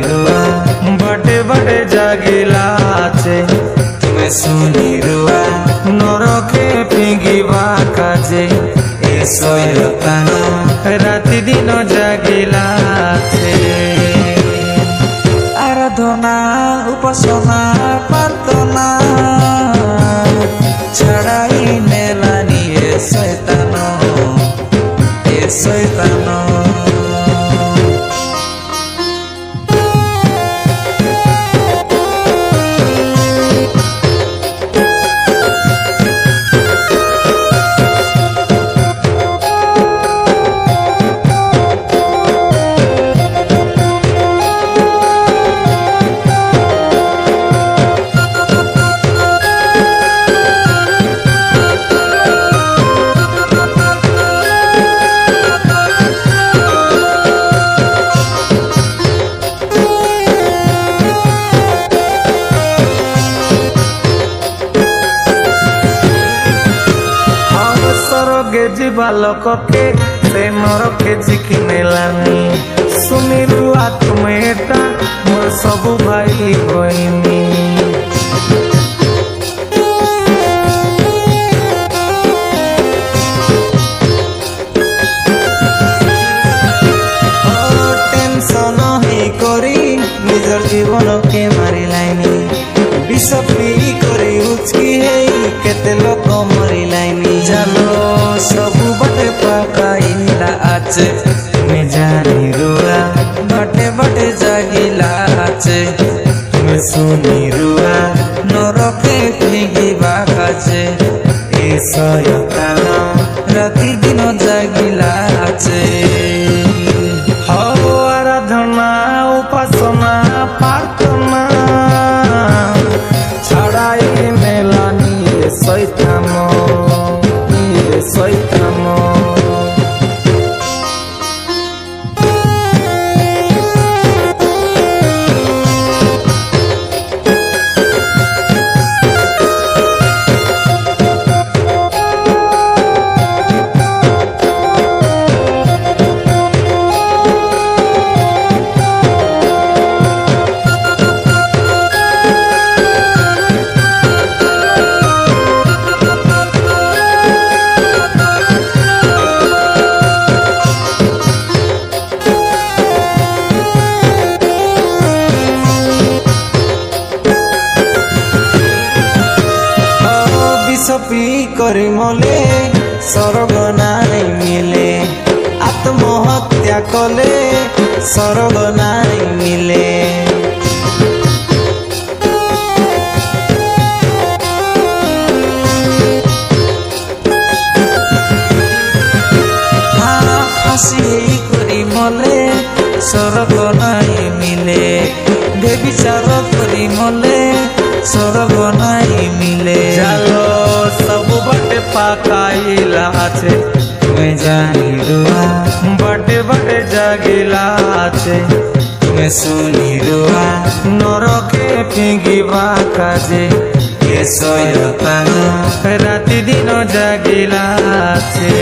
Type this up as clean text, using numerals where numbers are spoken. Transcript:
रुआ बटे बटे जागिला আছে তুমি শুনি रुआ নরকে ফিঙ্গিবা কাজে এ শয়তান রাতি দিন জাগিলা আছে আরাধনা উপাসনা প্রার্থনা ছড়াই নেলানি এ শয়তান এ শয়তান ଯିବା ଲୋକକେ ସେ ନରକେ ଝିକି ନେଲାନି ଶୁନି ରୁଆ ତୁମେ ଏଟା ମୋର ସବୁ ଭାଇ କହିନି ଟେନସନ ହେଇ କରି ନିଜର ଜୀବନକେ ମାରିଲାନି ବିଷ ପିଇ କରି ଉଚକି ହେଇ କେତେ ଲୋକ ମରିଲାନି ଚାଲ ସବୁ ବटे ପକାଇଲା আছে তুমি জানি রুয়া বটে বটে জাগিলা আছে তুমি শুনি রুয়া নরকে ফিঙ্গিবা কাছে এ শয়তান রাতি দিন জাগিলা আছে হও আরাধনা উপাসনা প্রার্থনা ছড়াই মেলানি শয়তান শয়তান পি করি মলে স্বর্গ নাই মিলে আত্মহত্যা কলে স্বর্গ নাই মিলে হাসি করি মলে স্বর্গ নাই মিলে বেবিচার করি মলে স্বর্গ নাই মিলে চলো সবু বটে পাকাইলা আছে তুমি জানি রুয়া বটে বটে জাগিলা আছে তুমি শুনি রুয়া নরকে ফিঙ্গিবা কাজে এ শয়তান রাতি দিন জাগিলা আছে।